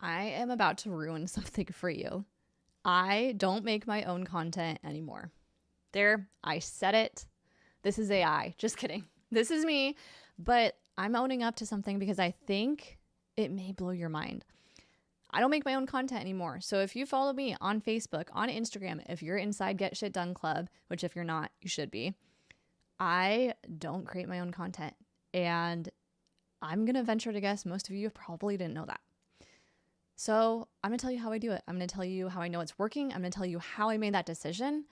I am about to ruin something for you. I don't make my own content anymore. There, I said it. This is AI. Just kidding. This is me. But I'm owning up to something because I think it may blow your mind. I don't make my own content anymore. So if you follow me on Facebook, on Instagram, if you're inside Get Shit Done Club, which if you're not, you should be, I don't create my own content. And I'm going to venture to guess most of you probably didn't know that. So I'm going to tell you how I do it. I'm going to tell you how I know it's working. I'm going to tell you how I made that decision.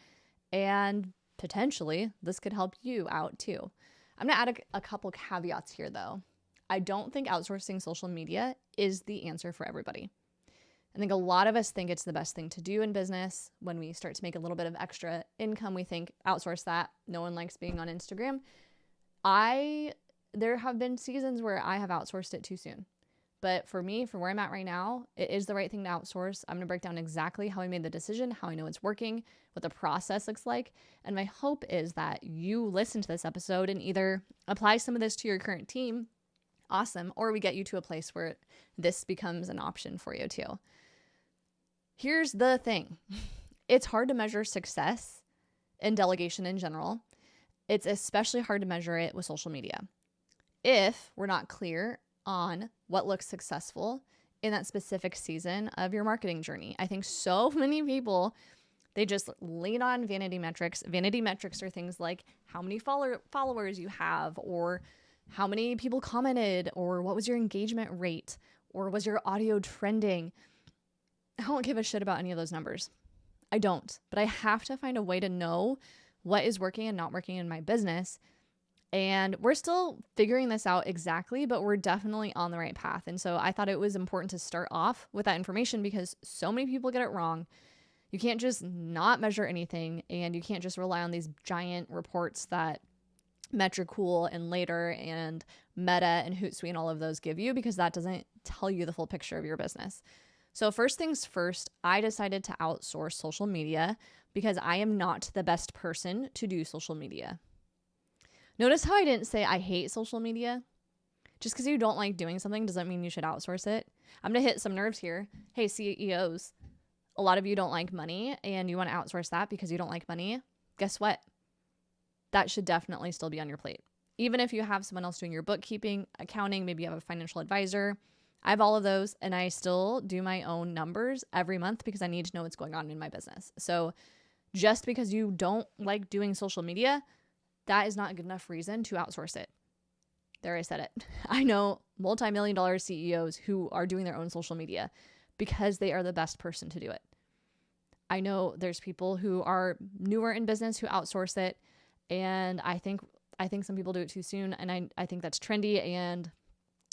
And potentially this could help you out too. I'm going to add a couple caveats here though. I don't think outsourcing social media is the answer for everybody. I think a lot of us think it's the best thing to do in business. When we start to make a little bit of extra income, we think outsource that. No one likes being on Instagram. There have been seasons where I have outsourced it too soon. But for me, for where I'm at right now, it is the right thing to outsource. I'm going to break down exactly how I made the decision, how I know it's working, what the process looks like. And my hope is that you listen to this episode and either apply some of this to your current team, awesome, or we get you to a place where this becomes an option for you too. Here's the thing. It's hard to measure success in delegation in general. It's especially hard to measure it with social media. If we're not clear on what looks successful in that specific season of your marketing journey. I think so many people, they just lean on vanity metrics. Vanity metrics are things like how many followers you have, or how many people commented, or what was your engagement rate, or was your audio trending. I don't give a shit about any of those numbers. I don't, but I have to find a way to know what is working and not working in my business. And we're still figuring this out exactly, but we're definitely on the right path. And so I thought it was important to start off with that information because so many people get it wrong. You can't just not measure anything, and you can't just rely on these giant reports that Metricool and Later and Meta and Hootsuite and all of those give you, because that doesn't tell you the full picture of your business. So first things first, I decided to outsource social media because I am not the best person to do social media. Notice how I didn't say I hate social media? Just because you don't like doing something doesn't mean you should outsource it. I'm going to hit some nerves here. Hey, CEOs, a lot of you don't like money and you want to outsource that because you don't like money. Guess what? That should definitely still be on your plate. Even if you have someone else doing your bookkeeping, accounting, maybe you have a financial advisor. I have all of those, and I still do my own numbers every month because I need to know what's going on in my business. So just because you don't like doing social media, that is not a good enough reason to outsource it. There, I said it. I know multi-million-dollar CEOs who are doing their own social media because they are the best person to do it. I know there's people who are newer in business who outsource it, and I think some people do it too soon, and I think that's trendy, and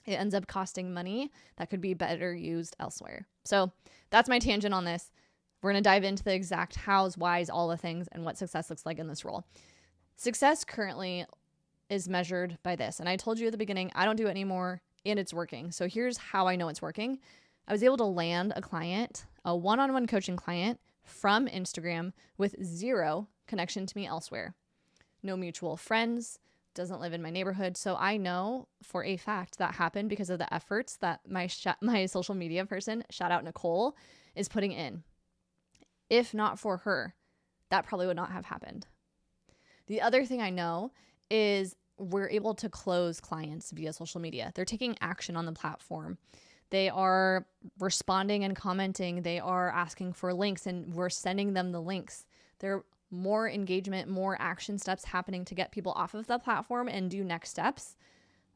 it ends up costing money that could be better used elsewhere. So that's my tangent on this. We're going to dive into the exact hows, whys, all the things, and what success looks like in this role. Success currently is measured by this. And I told you at the beginning, I don't do it anymore, and it's working. So here's how I know it's working. I was able to land a client, a one-on-one coaching client from Instagram with zero connection to me elsewhere. No mutual friends, doesn't live in my neighborhood. So I know for a fact that happened because of the efforts that my social media person, shout out Nicole, is putting in. If not for her, that probably would not have happened. The other thing I know is we're able to close clients via social media. They're taking action on the platform. They are responding and commenting. They are asking for links, and we're sending them the links. There are more engagement, more action steps happening to get people off of the platform and do next steps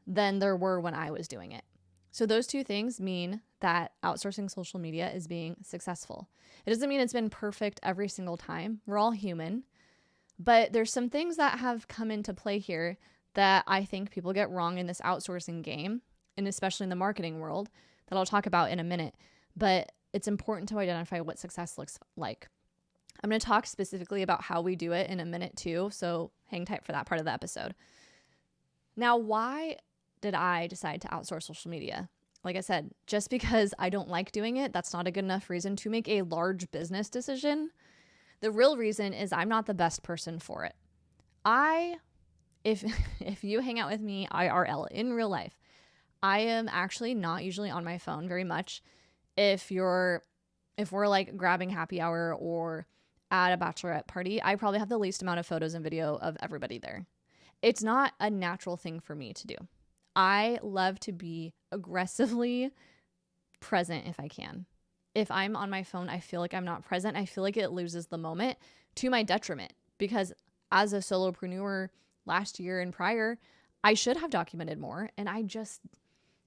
than there were when I was doing it. So those two things mean that outsourcing social media is being successful. It doesn't mean it's been perfect every single time. We're all human. But there's some things that have come into play here that I think people get wrong in this outsourcing game, and especially in the marketing world, that I'll talk about in a minute. But it's important to identify what success looks like. I'm going to talk specifically about how we do it in a minute too, so hang tight for that part of the episode. Now, why did I decide to outsource social media? Like I said, just because I don't like doing it, that's not a good enough reason to make a large business decision. The real reason is I'm not the best person for it. If you hang out with me IRL in real life, I am actually not usually on my phone very much. If we're like grabbing happy hour or at a bachelorette party, I probably have the least amount of photos and video of everybody there. It's not a natural thing for me to do. I love to be aggressively present if I can. If I'm on my phone, I feel like I'm not present. I feel like it loses the moment to my detriment, because as a solopreneur last year and prior, I should have documented more, and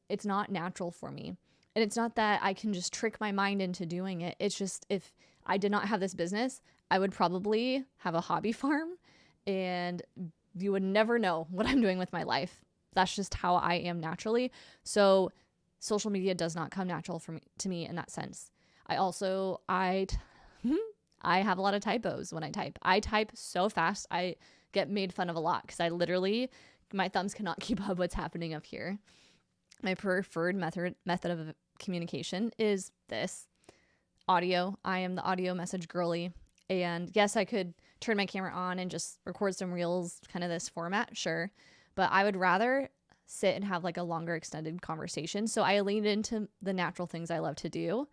it's not natural for me. And it's not that I can just trick my mind into doing it. It's just, if I did not have this business, I would probably have a hobby farm and you would never know what I'm doing with my life. That's just how I am naturally. So social media does not come natural to me in that sense. I have a lot of typos when I type. I type so fast. I get made fun of a lot because my thumbs cannot keep up what's happening up here. My preferred method of communication is this: audio. I am the audio message girly. And yes, I could turn my camera on and just record some reels, kind of this format, sure. But I would rather sit and have like a longer extended conversation. So I leaned into the natural things I love to do.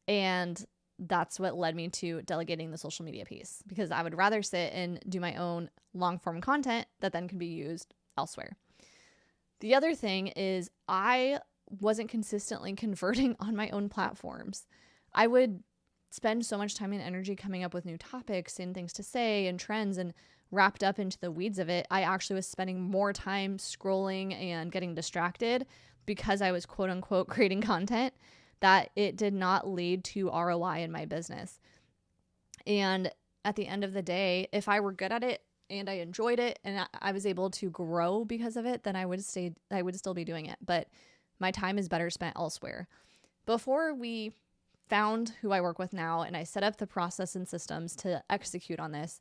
And that's what led me to delegating the social media piece, because I would rather sit and do my own long form content that then can be used elsewhere. The other thing is I wasn't consistently converting on my own platforms. I would spend so much time and energy coming up with new topics and things to say and trends, and wrapped up into the weeds of it, I actually was spending more time scrolling and getting distracted because I was quote unquote creating content, that it did not lead to ROI in my business. And at the end of the day, if I were good at it and I enjoyed it and I was able to grow because of it, then I would still be doing it. But my time is better spent elsewhere. Before we found who I work with now and I set up the process and systems to execute on this,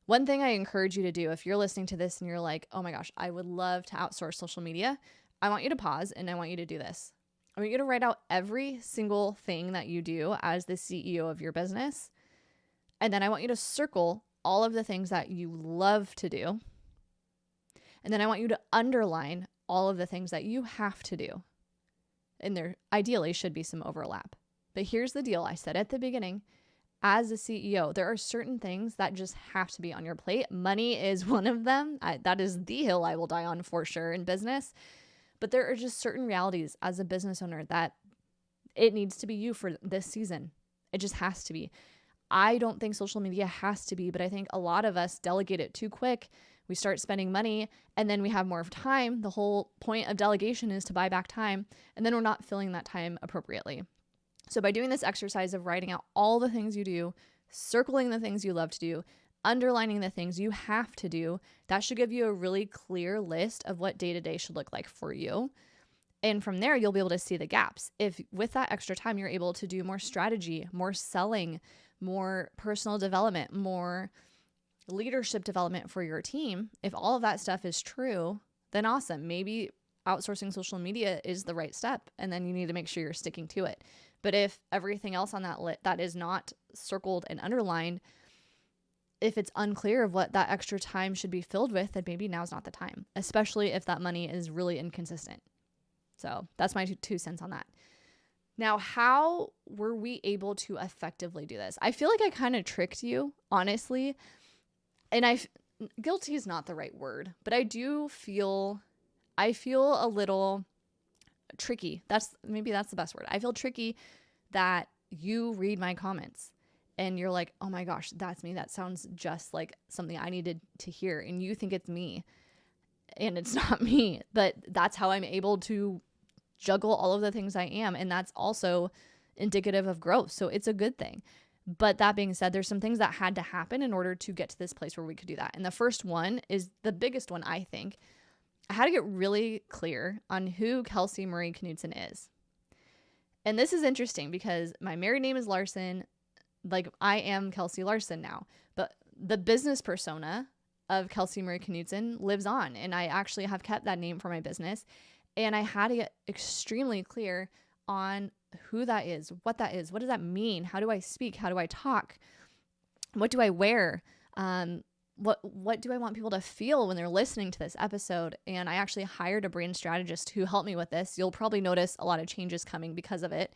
one thing I encourage you to do, if you're listening to this and you're like, oh my gosh, I would love to outsource social media, I want you to pause and I want you to do this. I want you to write out every single thing that you do as the CEO of your business. And then I want you to circle all of the things that you love to do. And then I want you to underline all of the things that you have to do. And there ideally should be some overlap. But here's the deal. I said at the beginning, as a CEO, there are certain things that just have to be on your plate. Money is one of them. That is the hill I will die on for sure in business. But there are just certain realities as a business owner that it needs to be you for this season. It just has to be. I don't think social media has to be, but I think a lot of us delegate it too quick. We start spending money and then we have more time. The whole point of delegation is to buy back time, and then we're not filling that time appropriately. So by doing this exercise of writing out all the things you do, circling the things you love to do, underlining the things you have to do, that should give you a really clear list of what day-to-day should look like for you. And from there, you'll be able to see the gaps. If with that extra time, you're able to do more strategy, more selling, more personal development, more leadership development for your team, if all of that stuff is true, then awesome. Maybe outsourcing social media is the right step, and then you need to make sure you're sticking to it. But if everything else on that is not circled and underlined, if it's unclear of what that extra time should be filled with, then maybe now's not the time, especially if that money is really inconsistent. So that's my 2 cents on that. Now, how were we able to effectively do this? I feel like I kind of tricked you, honestly. And guilty is not the right word, but I feel a little tricky. Maybe that's the best word. I feel tricky that you read my comments and you're like, oh my gosh, that's me. That sounds just like something I needed to hear. And you think it's me, and it's not me, but that's how I'm able to juggle all of the things I am. And that's also indicative of growth. So it's a good thing. But that being said, there's some things that had to happen in order to get to this place where we could do that. And the first one is the biggest one, I think. I had to get really clear on who Kelsey Marie Knudsen is. And this is interesting because my married name is Larson. Like, I am Kelsey Larson now. But the business persona of Kelsey Marie Knudsen lives on. And I actually have kept that name for my business. And I had to get extremely clear on who that is, what does that mean? How do I speak? How do I talk? What do I wear? What do I want people to feel when they're listening to this episode? And I actually hired a brand strategist who helped me with this. You'll probably notice a lot of changes coming because of it.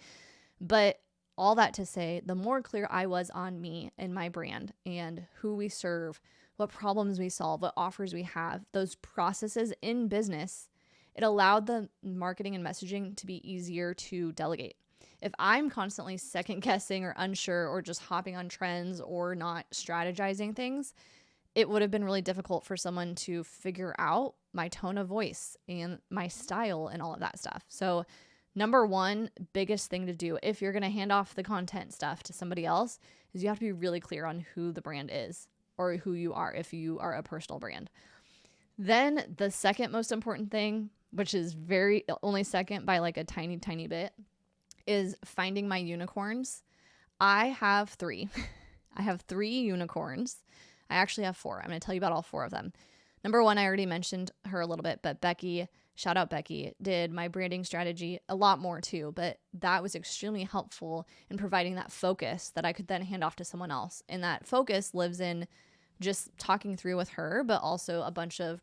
But all that to say, the more clear I was on me and my brand and who we serve, what problems we solve, what offers we have, those processes in business, it allowed the marketing and messaging to be easier to delegate. If I'm constantly second guessing or unsure or just hopping on trends or not strategizing things, it would have been really difficult for someone to figure out my tone of voice and my style and all of that stuff. So number one, biggest thing to do if you're going to hand off the content stuff to somebody else is you have to be really clear on who the brand is or who you are if you are a personal brand. Then the second most important thing, which is only second by like a tiny, tiny bit, is finding my unicorns. I have 3. I have 3 unicorns. I actually have 4. I'm going to tell you about all 4 of them. Number 1, I already mentioned her a little bit, but Becky, shout out Becky, did my branding strategy, a lot more too, but that was extremely helpful in providing that focus that I could then hand off to someone else. And that focus lives in just talking through with her, but also a bunch of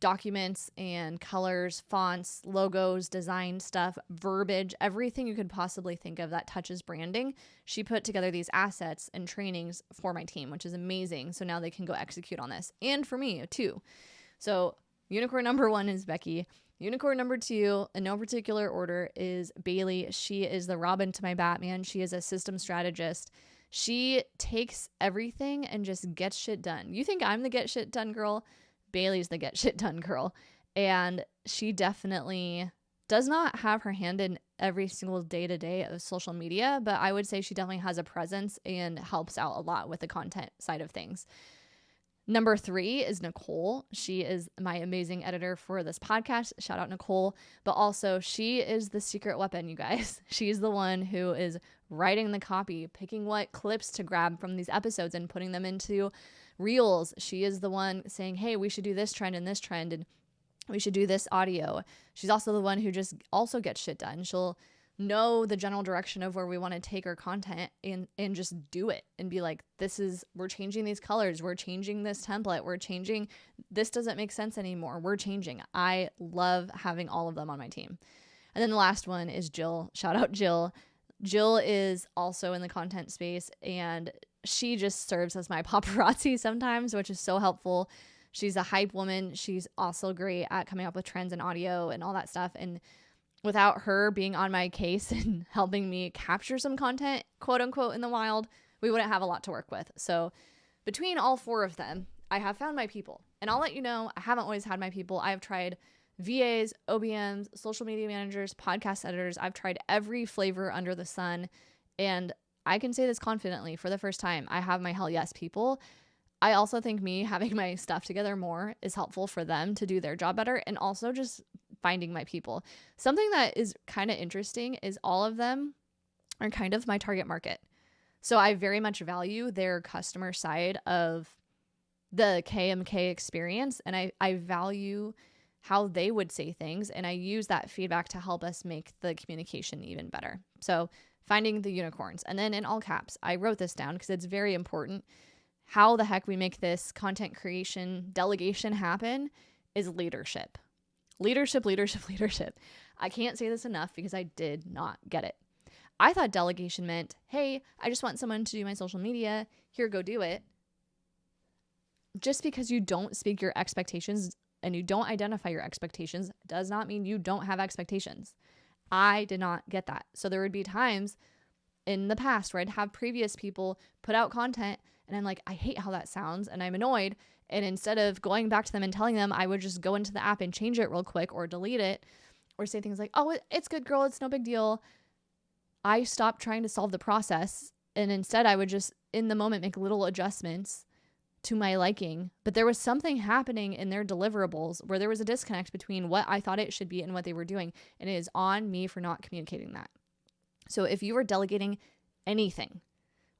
documents and colors, fonts, logos, design stuff, verbiage, everything you could possibly think of that touches branding. She put together these assets and trainings for my team, which is amazing. So now they can go execute on this. And for me too. So unicorn number 1 is Becky. Unicorn number 2, in no particular order, is Bailey. She is the Robin to my Batman. She is a system strategist. She takes everything and just gets shit done. You think I'm the get shit done girl? Bailey's the get shit done girl. And she definitely does not have her hand in every single day-to-day of social media, but I would say she definitely has a presence and helps out a lot with the content side of things. Number 3 is Nicole. She is my amazing editor for this podcast. Shout out Nicole. But also she is the secret weapon, you guys. She's the one who is writing the copy, picking what clips to grab from these episodes and putting them into reels. She is the one saying, hey, we should do this trend and we should do this audio. She's also the one who just also gets shit done. She'll know the general direction of where we want to take our content and just do it and be like, we're changing these colors. We're changing this template. This doesn't make sense anymore. We're changing. I love having all of them on my team. And then the last one is Jill. Shout out Jill. Jill is also in the content space and she just serves as my paparazzi sometimes, which is so helpful. She's a hype woman. She's also great at coming up with trends and audio and all that stuff. And without her being on my case and helping me capture some content, quote unquote, in the wild, we wouldn't have a lot to work with. So between all 4 of them, I have found my people. And I'll let you know, I haven't always had my people. I've tried VAs, OBMs, social media managers, podcast editors. I've tried every flavor under the sun. And I can say this confidently for the first time. I have my hell yes people. I also think me having my stuff together more is helpful for them to do their job better and also just finding my people. Something that is kind of interesting is all of them are kind of my target market. So I very much value their customer side of the KMK experience and I value how they would say things and I use that feedback to help us make the communication even better. So finding the unicorns. And then in all caps, I wrote this down because it's very important. How the heck we make this content creation delegation happen is leadership. Leadership. I can't say this enough because I did not get it. I thought delegation meant, hey, I just want someone to do my social media. Here, go do it. Just because you don't speak your expectations and you don't identify your expectations does not mean you don't have expectations. I did not get that. So there would be times in the past where I'd have previous people put out content and I'm like, I hate how that sounds and I'm annoyed. And instead of going back to them and telling them, I would just go into the app and change it real quick or delete it or say things like, oh, it's good, girl. It's no big deal. I stopped trying to solve the process. And instead I would just in the moment make little adjustments to my liking. But there was something happening in their deliverables where there was a disconnect between what I thought it should be and what they were doing. And it is on me for not communicating that. So if you are delegating anything,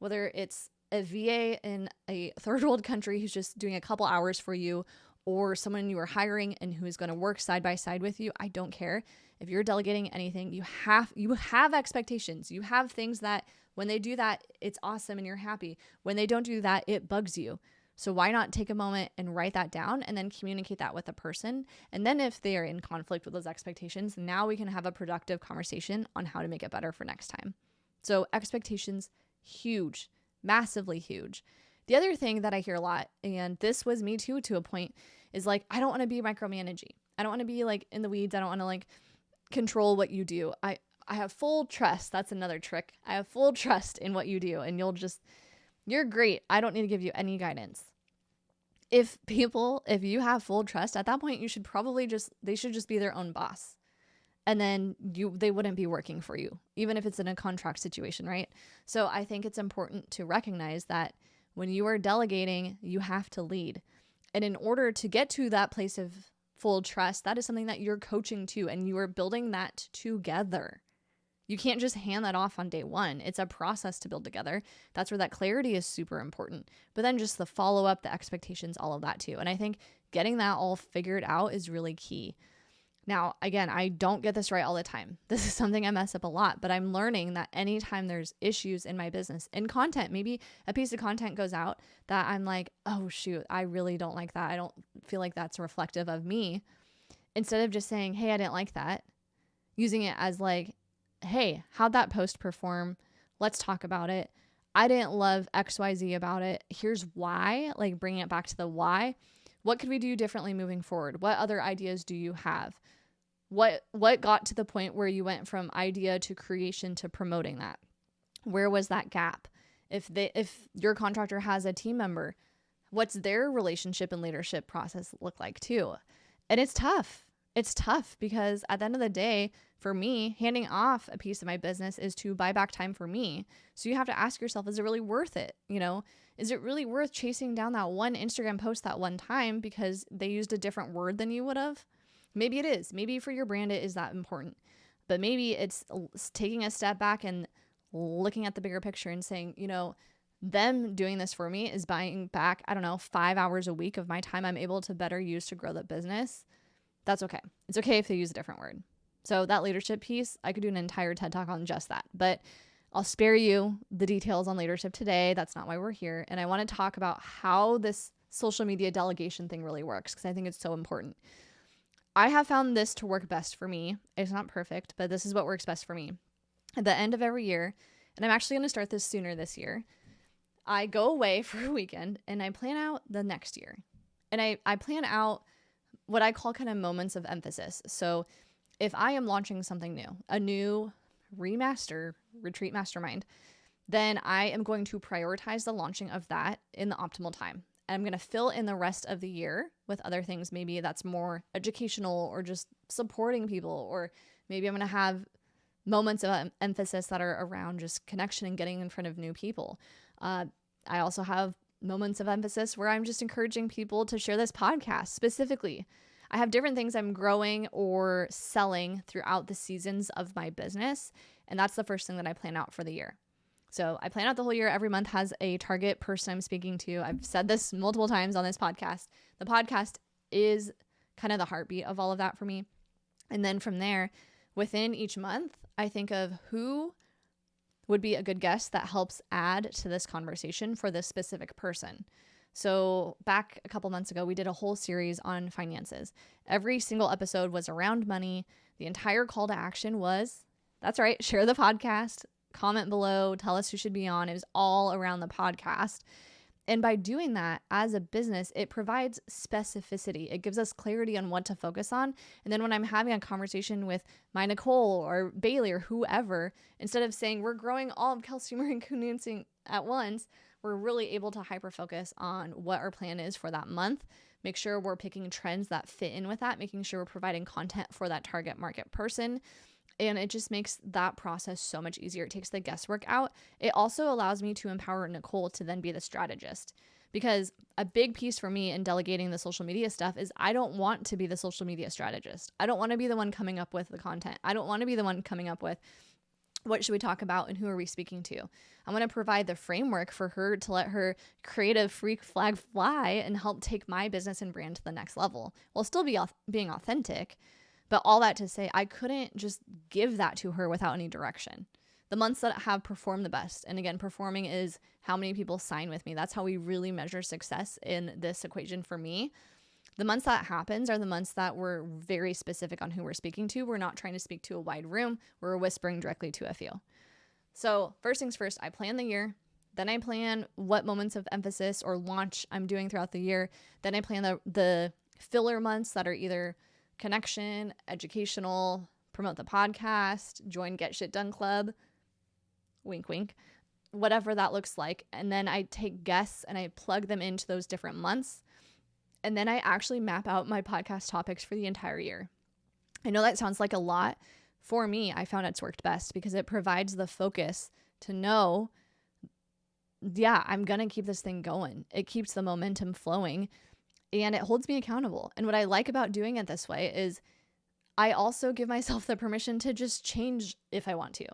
whether it's a VA in a third world country who's just doing a couple hours for you or someone you are hiring and who is going to work side by side with you, I don't care. If you're delegating anything, you have expectations. You have things that when they do that, it's awesome and you're happy. When they don't do that, it bugs you. So why not take a moment and write that down and then communicate that with a person? And then if they are in conflict with those expectations, now we can have a productive conversation on how to make it better for next time. So expectations, huge, massively huge. The other thing that I hear a lot, and this was me too to a point, is like, I don't want to be micromanaging. I don't want to be like in the weeds. I don't want to like control what you do. I have full trust. That's another trick. I have full trust in what you do, and you're great. I don't need to give you any guidance. If you have full trust, at that point, they should just be their own boss. And then they wouldn't be working for you, even if it's in a contract situation, right? So I think it's important to recognize that when you are delegating, you have to lead. And in order to get to that place of full trust, that is something that you're coaching to, and you are building that together. You can't just hand that off on day one. It's a process to build together. That's where that clarity is super important. But then just the follow-up, the expectations, all of that too. And I think getting that all figured out is really key. Now, again, I don't get this right all the time. This is something I mess up a lot, but I'm learning that anytime there's issues in my business, in content, maybe a piece of content goes out that I'm like, oh shoot, I really don't like that. I don't feel like that's reflective of me. Instead of just saying, hey, I didn't like that, using it as like, hey, how'd that post perform? Let's talk about it. I didn't love XYZ about it. Here's why, like bringing it back to the why. What could we do differently moving forward? What other ideas do you have? What got to the point where you went from idea to creation to promoting that? Where was that gap? If your contractor has a team member, what's their relationship and leadership process look like too? And it's tough. It's tough because at the end of the day, for me, handing off a piece of my business is to buy back time for me. So you have to ask yourself, is it really worth it? Is it really worth chasing down that one Instagram post that one time because they used a different word than you would have? Maybe it is. Maybe for your brand, it is that important. But maybe it's taking a step back and looking at the bigger picture and saying, them doing this for me is buying back, 5 hours a week of my time I'm able to better use to grow the business. That's okay. It's okay if they use a different word. So that leadership piece, I could do an entire TED Talk on just that. But I'll spare you the details on leadership today. That's not why we're here. And I want to talk about how this social media delegation thing really works because I think it's so important. I have found this to work best for me. It's not perfect, but this is what works best for me. At the end of every year, and I'm actually going to start this sooner this year, I go away for a weekend and I plan out the next year. And I plan out what I call kind of moments of emphasis. So if I am launching something new, a new retreat mastermind, then I am going to prioritize the launching of that in the optimal time. And I'm going to fill in the rest of the year with other things. Maybe that's more educational or just supporting people, or maybe I'm going to have moments of emphasis that are around just connection and getting in front of new people. I also have moments of emphasis where I'm just encouraging people to share this podcast specifically. I have different things I'm growing or selling throughout the seasons of my business. And that's the first thing that I plan out for the year. So I plan out the whole year. Every month has a target person I'm speaking to. I've said this multiple times on this podcast. The podcast is kind of the heartbeat of all of that for me. And then from there, within each month, I think of who would be a good guest that helps add to this conversation for this specific person. So back a couple months ago, we did a whole series on finances. Every single episode was around money. The entire call to action was, that's right, share the podcast, comment below, tell us who should be on. It was all around the podcast. And by doing that as a business, it provides specificity. It gives us clarity on what to focus on. And then when I'm having a conversation with my Nicole or Bailey or whoever, instead of saying we're growing all of Kelsey Marie Kunancing at once, we're really able to hyper-focus on what our plan is for that month, make sure we're picking trends that fit in with that, making sure we're providing content for that target market person. And it just makes that process so much easier. It takes the guesswork out. It also allows me to empower Nicole to then be the strategist. Because a big piece for me in delegating the social media stuff is I don't want to be the social media strategist. I don't want to be the one coming up with the content. I don't want to be the one coming up with what should we talk about and who are we speaking to. I want to provide the framework for her to let her creative freak flag fly and help take my business and brand to the next level while still being authentic. But all that to say, I couldn't just give that to her without any direction. The months that have performed the best, and again, performing is how many people sign with me. That's how we really measure success in this equation for me. The months that happens are the months that we're very specific on who we're speaking to. We're not trying to speak to a wide room. We're whispering directly to a few. So first things first, I plan the year. Then I plan what moments of emphasis or launch I'm doing throughout the year. Then I plan the filler months that are either connection, educational, promote the podcast, join Get Shit Done Club, wink, wink, whatever that looks like. And then I take guests and I plug them into those different months. And then I actually map out my podcast topics for the entire year. I know that sounds like a lot. For me, I found it's worked best because it provides the focus to know, yeah, I'm going to keep this thing going. It keeps the momentum flowing and it holds me accountable. And what I like about doing it this way is I also give myself the permission to just change if I want to.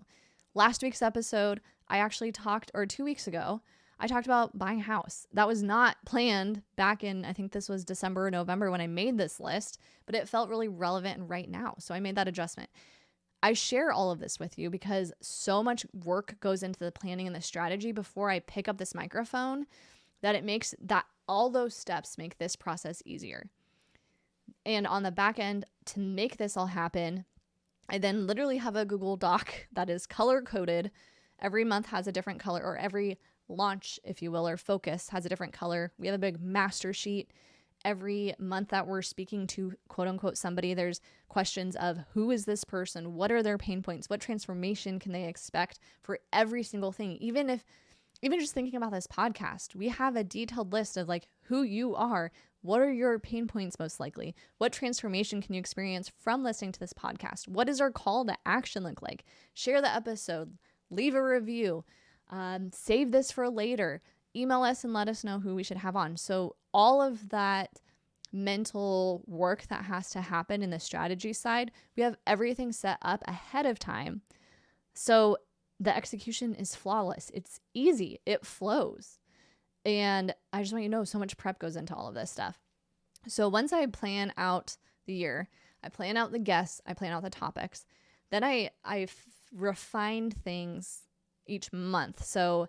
Last week's episode, I actually talked, or 2 weeks ago, I talked about buying a house. That was not planned back in, I think this was December or November when I made this list, but it felt really relevant right now. So I made that adjustment. I share all of this with you because so much work goes into the planning and the strategy before I pick up this microphone that it makes that all those steps make this process easier. And on the back end, to make this all happen, I then literally have a Google Doc that is color coded. Every month has a different color, or every launch, if you will, or focus has a different color. We have a big master sheet. Every month that we're speaking to quote unquote somebody, there's questions of who is this person? What are their pain points? What transformation can they expect for every single thing? Even just thinking about this podcast, we have a detailed list of like who you are. What are your pain points most likely? What transformation can you experience from listening to this podcast? What does our call to action look like? Share the episode, leave a review, save this for later, email us and let us know who we should have on. So all of that mental work that has to happen in the strategy side, we have everything set up ahead of time. So the execution is flawless. It's easy. It flows. And I just want you to know so much prep goes into all of this stuff. So once I plan out the year, I plan out the guests, I plan out the topics, then I refined things each month. So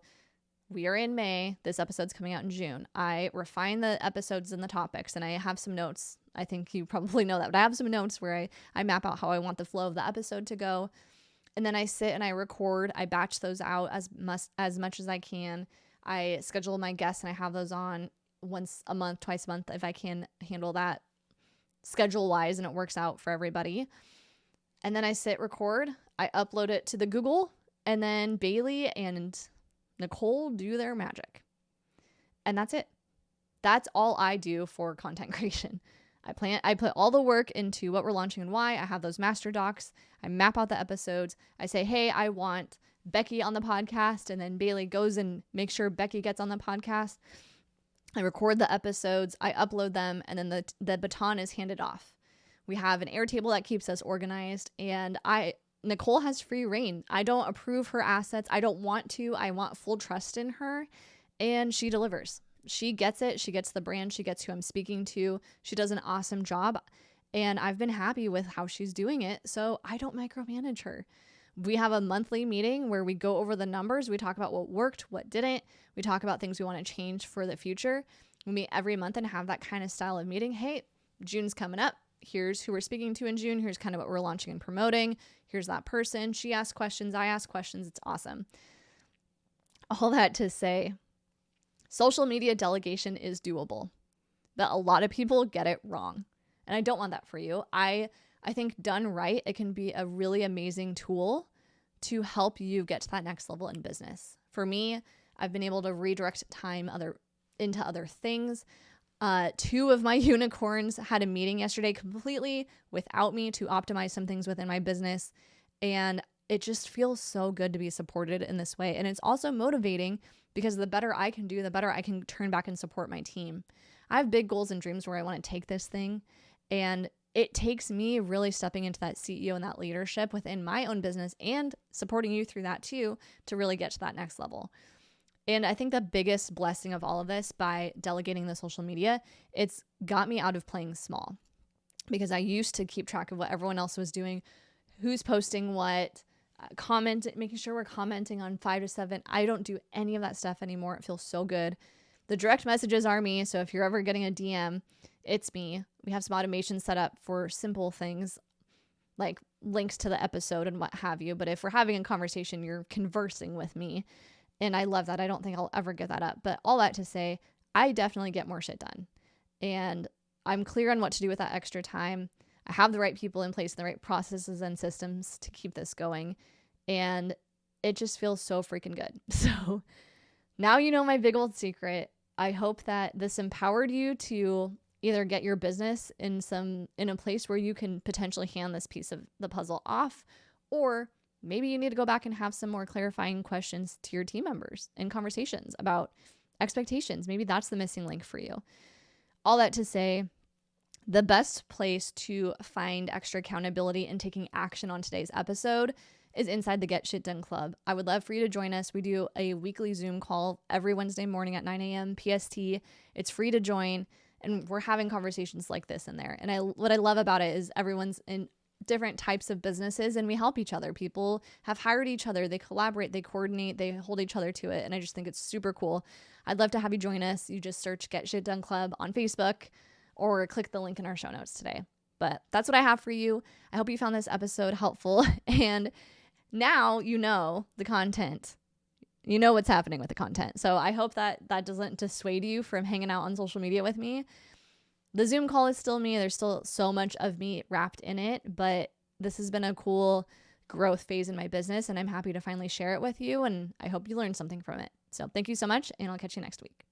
we are in May. This episode's coming out in June. I refine the episodes and the topics, and I have some notes. I think you probably know that, but I have some notes where I map out how I want the flow of the episode to go. And then I sit and I record. I batch those out as much as I can. I schedule my guests and I have those on once a month, twice a month if I can handle that schedule-wise and it works out for everybody. And then I sit, record. I upload it to the Google, and then Bailey and Nicole do their magic. And that's it. That's all I do for content creation. I put all the work into what we're launching and why. I have those master docs. I map out the episodes. I say, hey, I want Becky on the podcast. And then Bailey goes and makes sure Becky gets on the podcast. I record the episodes. I upload them. And then the baton is handed off. We have an Airtable that keeps us organized. And Nicole has free reign. I don't approve her assets. I don't want to. I want full trust in her. And she delivers. She gets it. She gets the brand. She gets who I'm speaking to. She does an awesome job. And I've been happy with how she's doing it. So I don't micromanage her. We have a monthly meeting where we go over the numbers. We talk about what worked, what didn't. We talk about things we want to change for the future. We meet every month and have that kind of style of meeting. Hey, June's coming up. Here's who we're speaking to in June. Here's kind of what we're launching and promoting. Here's that person. She asks questions. I ask questions. It's awesome. All that to say, social media delegation is doable, but a lot of people get it wrong. And I don't want that for you. I think done right, it can be a really amazing tool to help you get to that next level in business. For me, I've been able to redirect time into other things. 2 of my unicorns had a meeting yesterday completely without me to optimize some things within my business. And it just feels so good to be supported in this way. And it's also motivating because the better I can do, the better I can turn back and support my team. I have big goals and dreams where I want to take this thing. And it takes me really stepping into that CEO and that leadership within my own business and supporting you through that too, to really get to that next level. And I think the biggest blessing of all of this by delegating the social media, it's got me out of playing small, because I used to keep track of what everyone else was doing, who's posting what, making sure we're commenting on 5 to 7. I don't do any of that stuff anymore. It feels so good. The direct messages are me. So if you're ever getting a DM, it's me. We have some automation set up for simple things like links to the episode and what have you. But if we're having a conversation, you're conversing with me. And I love that. I don't think I'll ever give that up. But all that to say, I definitely get more shit done. And I'm clear on what to do with that extra time. I have the right people in place and the right processes and systems to keep this going. And it just feels so freaking good. So now you know my big old secret. I hope that this empowered you to either get your business in a place where you can potentially hand this piece of the puzzle off, or maybe you need to go back and have some more clarifying questions to your team members and conversations about expectations. Maybe that's the missing link for you. All that to say, the best place to find extra accountability and taking action on today's episode is inside the Get Shit Done Club. I would love for you to join us. We do a weekly Zoom call every Wednesday morning at 9 a.m. PST. It's free to join, and we're having conversations like this in there. And what I love about it is everyone's in different types of businesses and we help each other. People have hired each other. They collaborate, they coordinate, they hold each other to it. And I just think it's super cool. I'd love to have you join us. You just search Get Shit Done Club on Facebook or click the link in our show notes today. But that's what I have for you. I hope you found this episode helpful. And now you know the content. You know what's happening with the content. So I hope that doesn't dissuade you from hanging out on social media with me. The Zoom call is still me. There's still so much of me wrapped in it, but this has been a cool growth phase in my business, and I'm happy to finally share it with you, and I hope you learned something from it. So thank you so much, and I'll catch you next week.